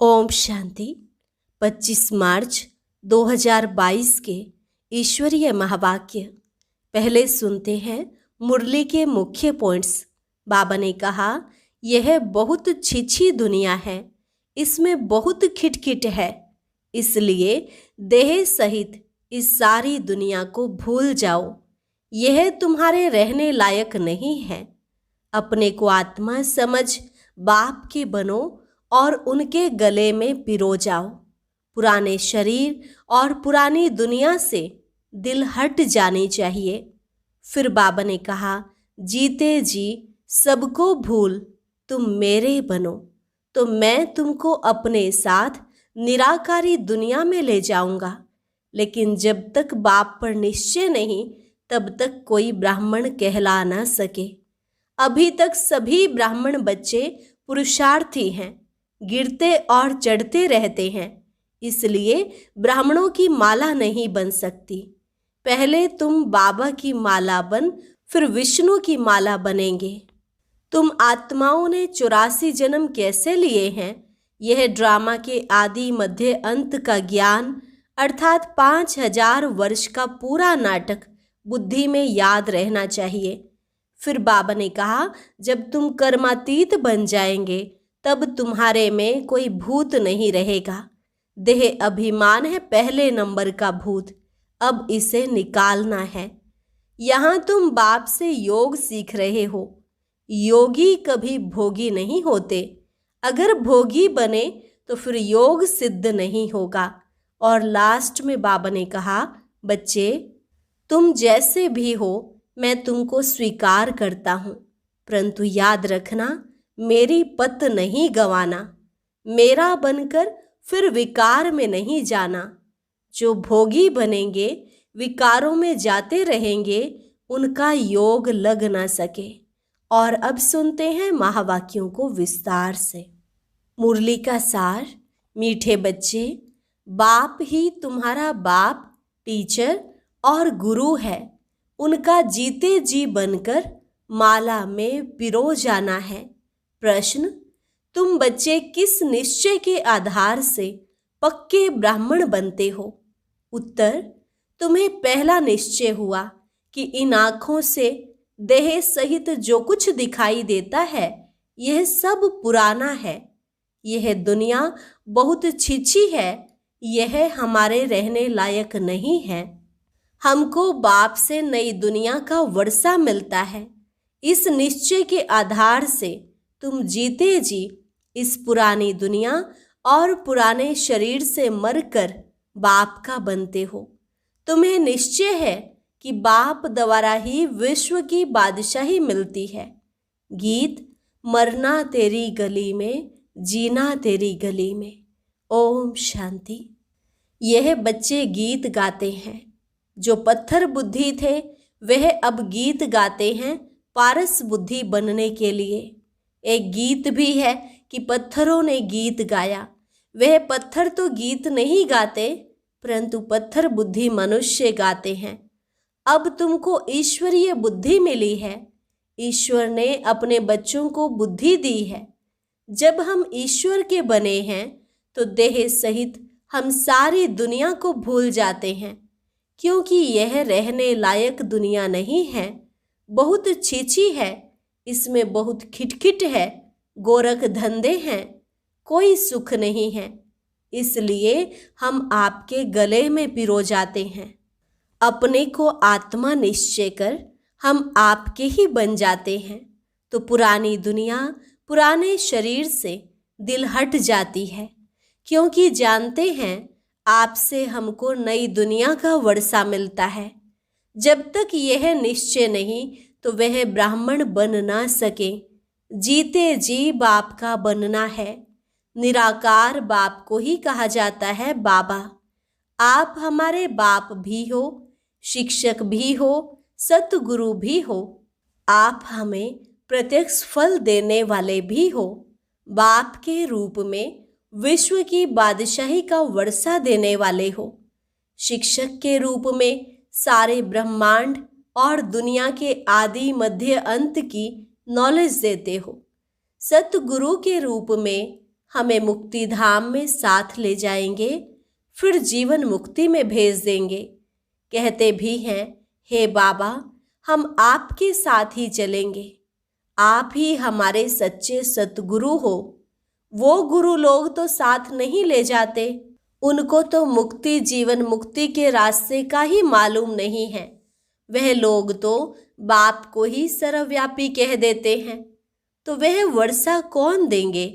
ओम शांति। 25 मार्च 2022 के ईश्वरीय महावाक्य। पहले सुनते हैं मुरली के मुख्य पॉइंट्स। बाबा ने कहा, यह बहुत छिछी दुनिया है, इसमें बहुत खिटखिट है, इसलिए देह सहित इस सारी दुनिया को भूल जाओ। यह तुम्हारे रहने लायक नहीं है। अपने को आत्मा समझ बाप के बनो और उनके गले में पिरो जाओ। पुराने शरीर और पुरानी दुनिया से दिल हट जानी चाहिए। फिर बाबा ने कहा, जीते जी सबको भूल तुम मेरे बनो, तो मैं तुमको अपने साथ निराकारी दुनिया में ले जाऊंगा। लेकिन जब तक बाप पर निश्चय नहीं, तब तक कोई ब्राह्मण कहला ना सके। अभी तक सभी ब्राह्मण बच्चे पुरुषार्थी हैं, गिरते और चढ़ते रहते हैं, इसलिए ब्राह्मणों की माला नहीं बन सकती। पहले तुम बाबा की माला बन, फिर विष्णु की माला बनेंगे। तुम आत्माओं ने 84 जन्म कैसे लिए हैं, यह ड्रामा के आदि मध्य अंत का ज्ञान अर्थात 5000 वर्ष का पूरा नाटक बुद्धि में याद रहना चाहिए। फिर बाबा ने कहा, जब तुम कर्मातीत बन जाएंगे तब तुम्हारे में कोई भूत नहीं रहेगा। देह अभिमान है पहले नंबर का भूत, अब इसे निकालना है। यहाँ तुम बाप से योग सीख रहे हो। योगी कभी भोगी नहीं होते। अगर भोगी बने तो फिर योग सिद्ध नहीं होगा। और लास्ट में बाबा ने कहा, बच्चे तुम जैसे भी हो मैं तुमको स्वीकार करता हूँ, परंतु याद रखना मेरी पत नहीं गंवाना। मेरा बनकर फिर विकार में नहीं जाना। जो भोगी बनेंगे, विकारों में जाते रहेंगे, उनका योग लग ना सके। और अब सुनते हैं महावाक्यों को विस्तार से। मुरली का सार। मीठे बच्चे, बाप ही तुम्हारा बाप, टीचर और गुरु है। उनका जीते जी बनकर माला में पिरो जाना है। प्रश्न, तुम बच्चे किस निश्चय के आधार से पक्के ब्राह्मण बनते हो? उत्तर, तुम्हें पहला निश्चय हुआ कि इन आँखों से देह सहित जो कुछ दिखाई देता है यह सब पुराना है। यह दुनिया बहुत छिछी है, यह हमारे रहने लायक नहीं है। हमको बाप से नई दुनिया का वर्षा मिलता है। इस निश्चय के आधार से तुम जीते जी इस पुरानी दुनिया और पुराने शरीर से मरकर बाप का बनते हो। तुम्हें निश्चय है कि बाप द्वारा ही विश्व की बादशाही मिलती है। गीत, मरना तेरी गली में, जीना तेरी गली में। ओम शांति। यह बच्चे गीत गाते हैं। जो पत्थर बुद्धि थे वह अब गीत गाते हैं पारस बुद्धि बनने के लिए। एक गीत भी है कि पत्थरों ने गीत गाया। वह पत्थर तो गीत नहीं गाते, परंतु पत्थर बुद्धि मनुष्य गाते हैं। अब तुमको ईश्वरीय बुद्धि मिली है। ईश्वर ने अपने बच्चों को बुद्धि दी है। जब हम ईश्वर के बने हैं तो देह सहित हम सारी दुनिया को भूल जाते हैं, क्योंकि यह रहने लायक दुनिया नहीं है, बहुत छीछी है, इसमें बहुत खिटखिट है, गोरख धंधे हैं, कोई सुख नहीं है। इसलिए हम आपके गले में पिरो जाते हैं। अपने को आत्मा निश्चय कर हम आपके ही बन जाते हैं, तो पुरानी दुनिया पुराने शरीर से दिल हट जाती है, क्योंकि जानते हैं आपसे हमको नई दुनिया का वर्षा मिलता है। जब तक यह निश्चय नहीं तो वह ब्राह्मण बन ना सके। जीते जी बाप का बनना है। निराकार बाप को ही कहा जाता है बाबा। आप हमारे बाप भी हो, शिक्षक भी हो, सतगुरु भी हो। आप हमें प्रत्यक्ष फल देने वाले भी हो। बाप के रूप में विश्व की बादशाही का वर्षा देने वाले हो। शिक्षक के रूप में सारे ब्रह्मांड और दुनिया के आदि मध्य अंत की नॉलेज देते हो। सतगुरु के रूप में हमें मुक्ति धाम में साथ ले जाएंगे, फिर जीवन मुक्ति में भेज देंगे। कहते भी हैं, हे बाबा, हम आपके साथ ही चलेंगे, आप ही हमारे सच्चे सतगुरु हो। वो गुरु लोग तो साथ नहीं ले जाते, उनको तो मुक्ति जीवन मुक्ति के रास्ते का ही मालूम नहीं है। वह लोग तो बाप को ही सर्वव्यापी कह देते हैं, तो वह वर्षा कौन देंगे,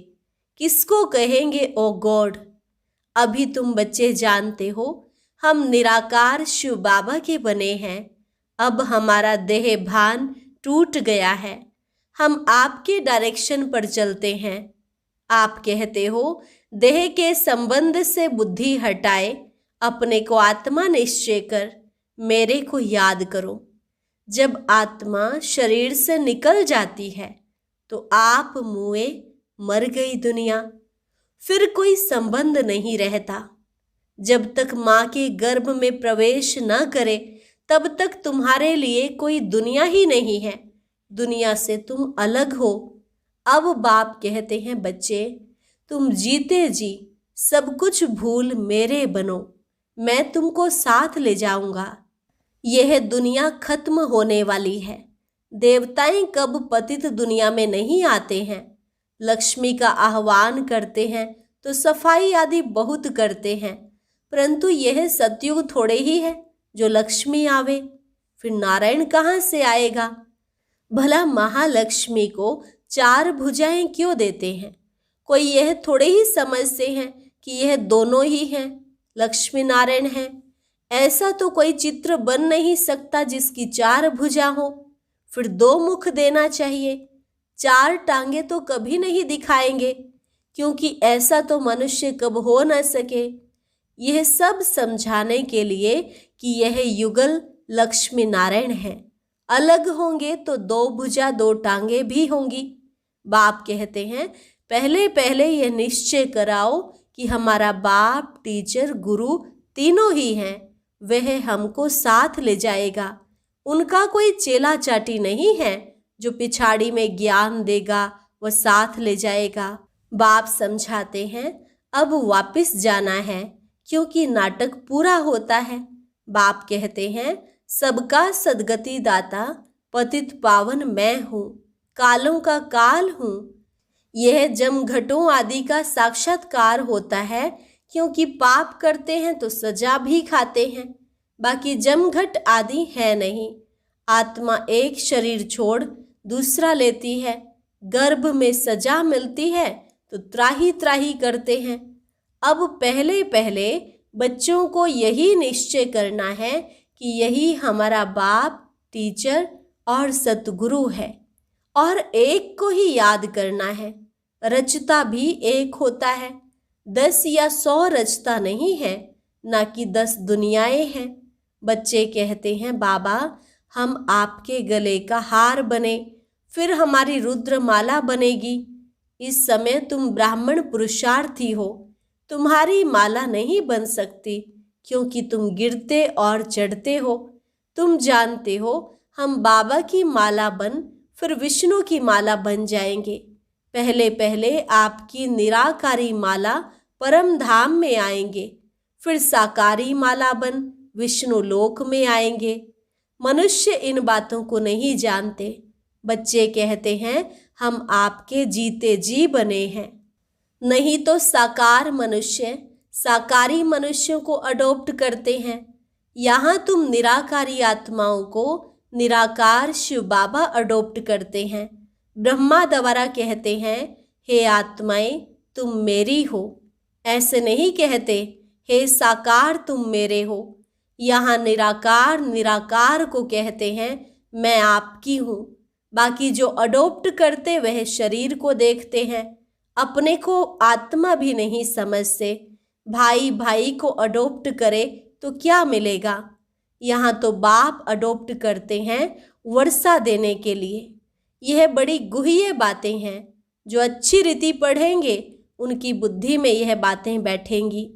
किसको कहेंगे ओ गॉड। अभी तुम बच्चे जानते हो, हम निराकार शिव बाबा के बने हैं। अब हमारा देह भान टूट गया है, हम आपके डायरेक्शन पर चलते हैं। आप कहते हो, देह के संबंध से बुद्धि हटाए, अपने को आत्मा निश्चय कर मेरे को याद करो। जब आत्मा शरीर से निकल जाती है तो आप मुए, मर गई दुनिया, फिर कोई संबंध नहीं रहता। जब तक माँ के गर्भ में प्रवेश न करे तब तक तुम्हारे लिए कोई दुनिया ही नहीं है, दुनिया से तुम अलग हो। अब बाप कहते हैं, बच्चे तुम जीते जी सब कुछ भूल मेरे बनो, मैं तुमको साथ ले जाऊंगा। यह दुनिया खत्म होने वाली है। देवताएं कब पतित दुनिया में नहीं आते हैं, लक्ष्मी का आह्वान करते हैं तो सफाई आदि बहुत करते हैं, परंतु यह सतयुग थोड़े ही है जो लक्ष्मी आवे, फिर नारायण कहाँ से आएगा। भला महालक्ष्मी को 4 भुजाएं क्यों देते हैं? कोई यह थोड़े ही समझते हैं कि यह दोनों ही हैं, लक्ष्मी नारायण हैं। ऐसा तो कोई चित्र बन नहीं सकता जिसकी 4 भुजा हो, फिर 2 मुख देना चाहिए। 4 टांगे तो कभी नहीं दिखाएंगे, क्योंकि ऐसा तो मनुष्य कब हो न सके। यह सब समझाने के लिए कि यह युगल लक्ष्मी नारायण है, अलग होंगे तो 2 भुजा 2 टांगे भी होंगी। बाप कहते हैं, पहले पहले यह निश्चय कराओ कि हमारा बाप, टीचर, गुरु तीनों ही हैं, वह हमको साथ ले जाएगा। उनका कोई चेला चाटी नहीं है जो पिछाड़ी में ज्ञान देगा, वह साथ ले जाएगा। बाप समझाते हैं, अब वापस जाना है क्योंकि नाटक पूरा होता है। बाप कहते हैं, सबका सदगति दाता पतित पावन मैं हूँ, कालों का काल हूँ। यह जमघटों आदि का साक्षात्कार होता है, क्योंकि पाप करते हैं तो सजा भी खाते हैं, बाकी जमघट आदि है नहीं। आत्मा एक शरीर छोड़ दूसरा लेती है, गर्भ में सजा मिलती है तो त्राही त्राही करते हैं। अब पहले पहले बच्चों को यही निश्चय करना है कि यही हमारा बाप, टीचर और सतगुरु है, और एक को ही याद करना है। रचता भी एक होता है, 10 या 100 रचता नहीं है, ना कि 10 दुनियाएं हैं। बच्चे कहते हैं, बाबा हम आपके गले का हार बने, फिर हमारी रुद्रमाला बनेगी। इस समय तुम ब्राह्मण पुरुषार्थी हो, तुम्हारी माला नहीं बन सकती, क्योंकि तुम गिरते और चढ़ते हो। तुम जानते हो हम बाबा की माला बन फिर विष्णु की माला बन जाएंगे। पहले पहले आपकी निराकारी माला परम धाम में आएंगे, फिर साकारी माला बन विष्णु लोक में आएंगे। मनुष्य इन बातों को नहीं जानते। बच्चे कहते हैं, हम आपके जीते जी बने हैं, नहीं तो साकार मनुष्य साकारी मनुष्यों को अडॉप्ट करते हैं। यहाँ तुम निराकारी आत्माओं को निराकार शिव बाबा अडॉप्ट करते हैं। ब्रह्मा द्वारा कहते हैं, हे आत्माएं तुम मेरी हो, ऐसे नहीं कहते हे साकार तुम मेरे हो। यहाँ निराकार निराकार को कहते हैं, मैं आपकी हूँ। बाकी जो अडॉप्ट करते वह शरीर को देखते हैं, अपने को आत्मा भी नहीं समझते। भाई भाई को अडॉप्ट करे तो क्या मिलेगा? यहाँ तो बाप अडॉप्ट करते हैं वर्षा देने के लिए। यह बड़ी गुह्य बातें हैं, जो अच्छी रीति पढ़ेंगे उनकी बुद्धि में यह बातें बैठेंगी।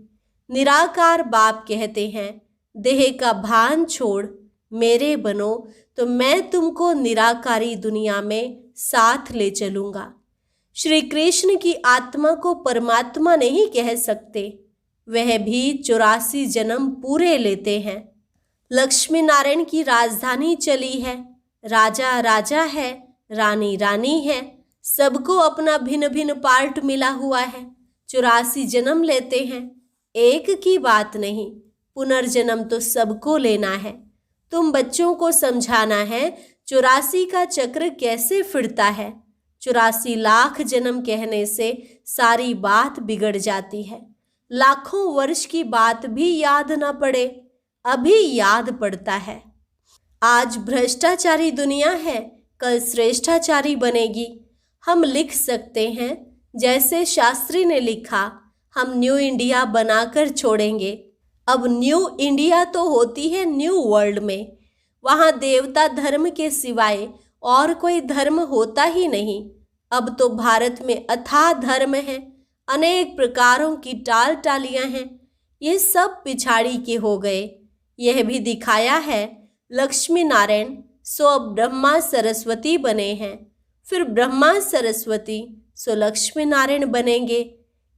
निराकार बाप कहते हैं, देह का भान छोड़ मेरे बनो तो मैं तुमको निराकारी दुनिया में साथ ले चलूँगा। श्री कृष्ण की आत्मा को परमात्मा नहीं कह सकते, वह भी 84 जन्म पूरे लेते हैं। लक्ष्मी नारायण की राजधानी चली है, राजा राजा है, रानी रानी है, सबको अपना भिन्न भिन्न पार्ट मिला हुआ है, 84 जन्म लेते हैं। एक की बात नहीं, पुनर्जन्म तो सबको लेना है। तुम बच्चों को समझाना है 84 का चक्र कैसे फिरता है। 84 लाख जन्म कहने से सारी बात बिगड़ जाती है। लाखों वर्ष की बात भी याद न पड़े, अभी याद पड़ता है। आज भ्रष्टाचारी दुनिया है, कल श्रेष्ठाचारी बनेगी। हम लिख सकते हैं जैसे शास्त्री ने लिखा, हम न्यू इंडिया बनाकर छोड़ेंगे। अब न्यू इंडिया तो होती है न्यू वर्ल्ड में, वहाँ देवता धर्म के सिवाय और कोई धर्म होता ही नहीं। अब तो भारत में अथाह धर्म है, अनेक प्रकारों की टाल टालियाँ हैं, ये सब पिछाड़ी के हो गए। यह भी दिखाया है लक्ष्मी नारायण, सो अब ब्रह्मा सरस्वती बने हैं, फिर ब्रह्मा सरस्वती सो लक्ष्मी नारायण बनेंगे।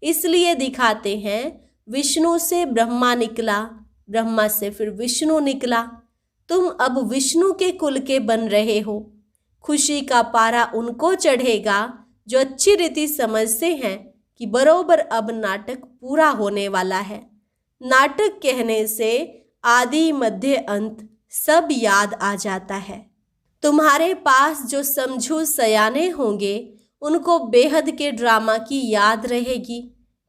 इसलिए दिखाते हैं विष्णु से ब्रह्मा निकला, ब्रह्मा से फिर विष्णु निकला। तुम अब विष्णु के कुल के बन रहे हो। खुशी का पारा उनको चढ़ेगा जो अच्छी रीति समझते हैं कि बरोबर अब नाटक पूरा होने वाला है। नाटक कहने से आदि मध्य अंत सब याद आ जाता है। तुम्हारे पास जो समझू सयाने होंगे उनको बेहद के ड्रामा की याद रहेगी।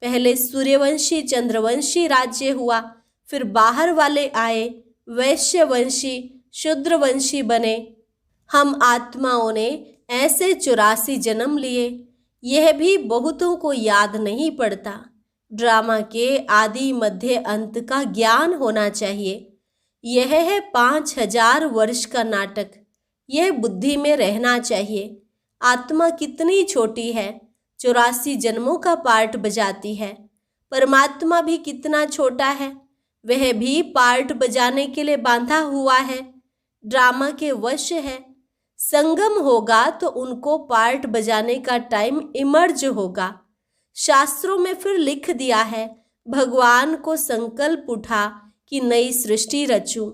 पहले सूर्यवंशी चंद्रवंशी राज्य हुआ, फिर बाहर वाले आए, वैश्यवंशी शूद्रवंशी बने। हम आत्माओं ने ऐसे 84 जन्म लिए, यह भी बहुतों को याद नहीं पड़ता। ड्रामा के आदि मध्य अंत का ज्ञान होना चाहिए। यह है 5000 वर्ष का नाटक, यह बुद्धि में रहना चाहिए। आत्मा कितनी छोटी है, 84 जन्मों का पार्ट बजाती है। परमात्मा भी कितना छोटा है, वह भी पार्ट बजाने के लिए बांधा हुआ है, ड्रामा के वश है। संगम होगा तो उनको पार्ट बजाने का टाइम इमर्ज होगा। शास्त्रों में फिर लिख दिया है, भगवान को संकल्प उठा कि नई सृष्टि रचूं,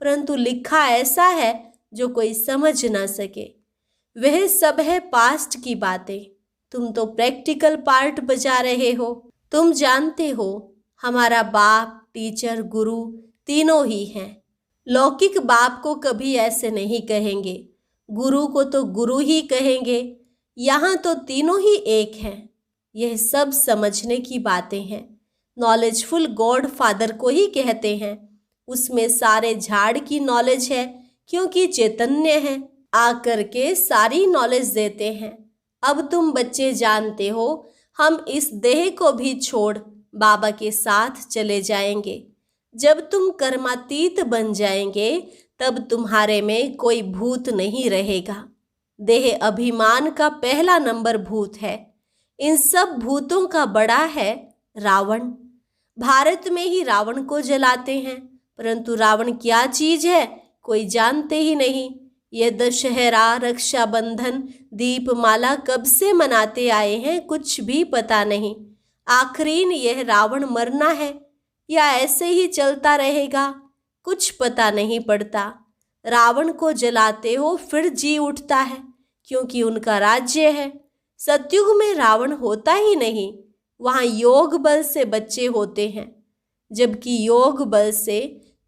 परंतु लिखा ऐसा है जो कोई समझ ना सके। वह सब है पास्ट की बातें, तुम तो प्रैक्टिकल पार्ट बजा रहे हो। तुम जानते हो हमारा बाप, टीचर, गुरु तीनों ही हैं। लौकिक बाप को कभी ऐसे नहीं कहेंगे, गुरु को तो गुरु ही कहेंगे। यहाँ तो तीनों ही एक हैं। यह सब समझने की बातें हैं। नॉलेजफुल गॉड फादर को ही कहते हैं, उसमें सारे झाड़ की नॉलेज है, क्योंकि चैतन्य है, आकर के सारी नॉलेज देते हैं। अब तुम बच्चे जानते हो, हम इस देह को भी छोड़ बाबा के साथ चले जाएंगे। जब तुम कर्मातीत बन जाएंगे तब तुम्हारे में कोई भूत नहीं रहेगा। देह अभिमान का पहला नंबर भूत है। इन सब भूतों का बड़ा है रावण। भारत में ही रावण को जलाते हैं, परंतु रावण क्या चीज है कोई जानते ही नहीं। यह दशहरा, रक्षाबंधन, दीपमाला कब से मनाते आए हैं कुछ भी पता नहीं। आखिरीन यह रावण मरना है या ऐसे ही चलता रहेगा कुछ पता नहीं पड़ता। रावण को जलाते हो फिर जी उठता है, क्योंकि उनका राज्य है। सतयुग में रावण होता ही नहीं, वहाँ योग बल से बच्चे होते हैं। जबकि योग बल से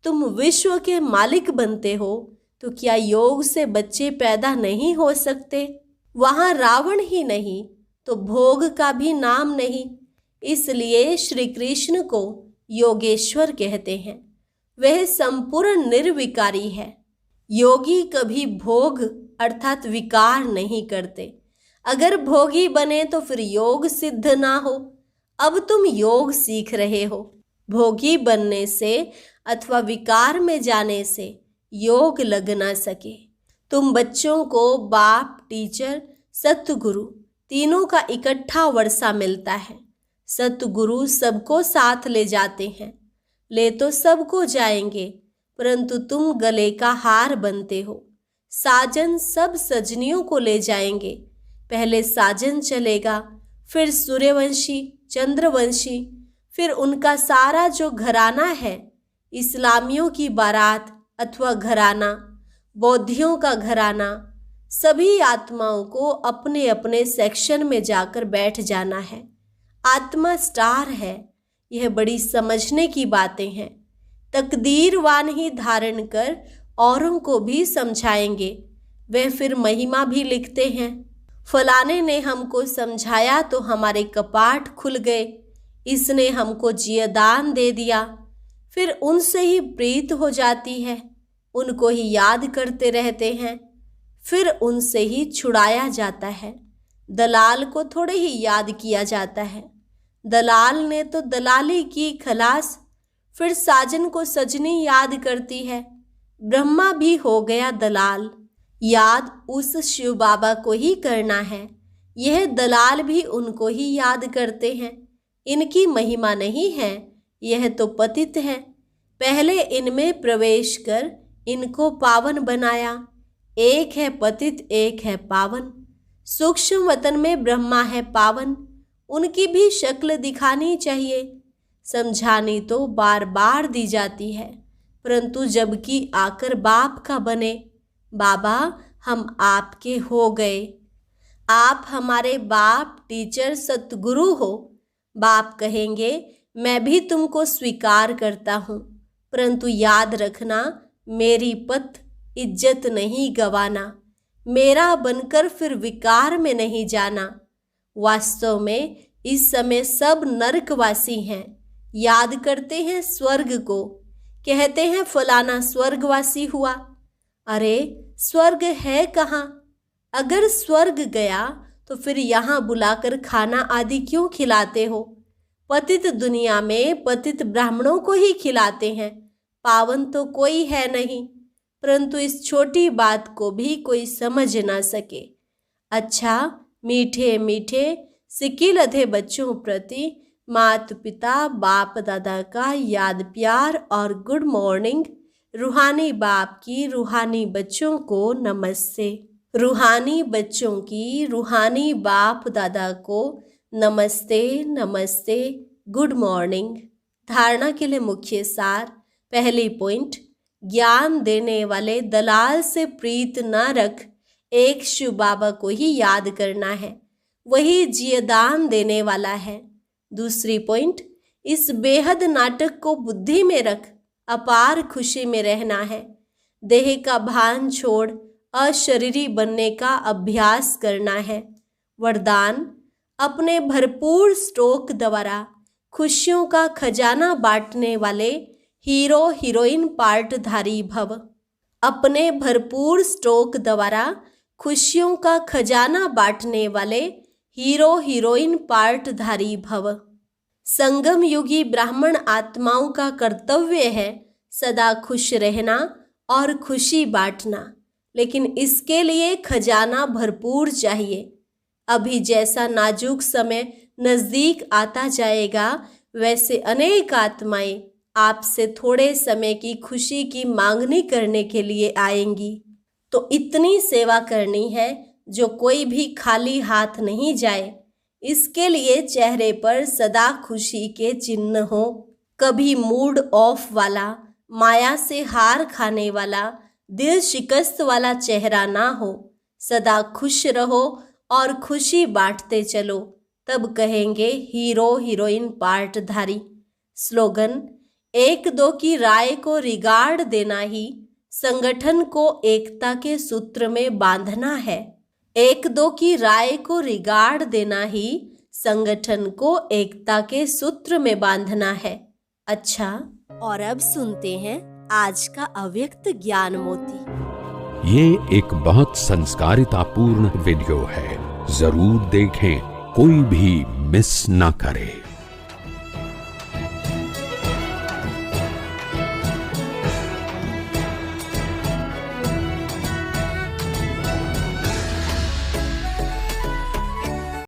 तुम विश्व के मालिक बनते हो, तो क्या योग से बच्चे पैदा नहीं हो सकते? वहाँ रावण ही नहीं तो भोग का भी नाम नहीं। इसलिए श्री कृष्ण को योगेश्वर कहते हैं। वह संपूर्ण निर्विकारी है। योगी कभी भोग अर्थात विकार नहीं करते। अगर भोगी बने तो फिर योग सिद्ध ना हो। अब तुम योग सीख रहे हो। भोगी बनने से अथवा विकार में जाने से योग लग ना सके। तुम बच्चों को बाप, टीचर, सतगुरु तीनों का इकट्ठा वर्षा मिलता है। सतगुरु सबको साथ ले जाते हैं। ले तो सबको जाएंगे, परंतु तुम गले का हार बनते हो। साजन सब सजनियों को ले जाएंगे। पहले साजन चलेगा, फिर सूर्यवंशी, चंद्रवंशी, फिर उनका सारा जो घराना है, इस्लामियों की बारात अथवा घराना, बौद्धियों का घराना, सभी आत्माओं को अपने अपने सेक्शन में जाकर बैठ जाना है। आत्मा स्टार है। यह बड़ी समझने की बातें हैं। तकदीरवान ही धारण कर औरों को भी समझाएंगे। वे फिर महिमा भी लिखते हैं, फलाने ने हमको समझाया तो हमारे कपाट खुल गए, इसने हमको जियदान दे दिया। फिर उनसे ही प्रीत हो जाती है, उनको ही याद करते रहते हैं, फिर उनसे ही छुड़ाया जाता है। दलाल को थोड़े ही याद किया जाता है। दलाल ने तो दलाली की, खलास। फिर साजन को सजनी याद करती है। ब्रह्मा भी हो गया दलाल। याद उस शिव बाबा को ही करना है। यह दलाल भी उनको ही याद करते हैं। इनकी महिमा नहीं है, यह तो पतित है। पहले इनमें प्रवेश कर इनको पावन बनाया। एक है पतित, एक है पावन। सूक्ष्म वतन में ब्रह्मा है पावन। उनकी भी शक्ल दिखानी चाहिए। समझानी तो बार बार दी जाती है, परंतु जबकि आकर बाप का बने, बाबा हम आपके हो गए, आप हमारे बाप, टीचर, सतगुरु हो। बाप कहेंगे मैं भी तुमको स्वीकार करता हूँ, परंतु याद रखना मेरी पथ इज्जत नहीं गवाना, मेरा बनकर फिर विकार में नहीं जाना। वास्तव में इस समय सब नरकवासी हैं, याद करते हैं स्वर्ग को, कहते हैं फलाना स्वर्गवासी हुआ। अरे स्वर्ग है कहाँ? अगर स्वर्ग गया तो फिर यहाँ बुलाकर खाना आदि क्यों खिलाते हो? पतित दुनिया में पतित ब्राह्मणों को ही खिलाते हैं, पावन तो कोई है नहीं। परंतु इस छोटी बात को भी कोई समझ ना सके। अच्छा, मीठे मीठे सिकिल अधे बच्चों प्रति माता पिता बाप दादा का याद प्यार और गुड मॉर्निंग। रूहानी बाप की रूहानी बच्चों को नमस्ते। रूहानी बच्चों की रूहानी बाप दादा को नमस्ते नमस्ते, गुड मॉर्निंग। धारणा के लिए मुख्य सार। पहली पॉइंट, ज्ञान देने वाले दलाल से प्रीत न रख, एक शिव बाबा को ही याद करना है, वही जियदान देने वाला है। दूसरी पॉइंट, इस बेहद नाटक को बुद्धि में रख, अपार खुशी में रहना है। देह का भान छोड़ अशरीरी बनने का अभ्यास करना है। वरदान, अपने भरपूर स्टॉक द्वारा खुशियों का खजाना बांटने वाले हीरो हीरोइन पार्टधारी भव। अपने भरपूर स्टॉक द्वारा खुशियों का खजाना बांटने वाले हीरो हीरोइन पार्टधारी भव। संगम युगी ब्राह्मण आत्माओं का कर्तव्य है सदा खुश रहना और खुशी बांटना, लेकिन इसके लिए खजाना भरपूर चाहिए। अभी जैसा नाजुक समय नज़दीक आता जाएगा, वैसे अनेक आत्माएं आपसे थोड़े समय की खुशी की मांगनी करने के लिए आएंगी। तो इतनी सेवा करनी है जो कोई भी खाली हाथ नहीं जाए। इसके लिए चेहरे पर सदा खुशी के चिन्ह हो। कभी मूड ऑफ वाला, माया से हार खाने वाला, दिल शिकस्त वाला चेहरा ना हो। सदा खुश रहो और खुशी बांटते चलो, तब कहेंगे हीरो हीरोइन पार्टधारी। स्लोगन, एक दो की राय को रिगार्ड देना ही संगठन को एकता के सूत्र में बांधना है। एक दो की राय को रिगार्ड देना ही संगठन को एकता के सूत्र में बांधना है। अच्छा, और अब सुनते हैं आज का अव्यक्त ज्ञान मोती। ये एक बहुत संस्कारितापूर्ण वीडियो है, जरूर देखें, कोई भी मिस ना करे।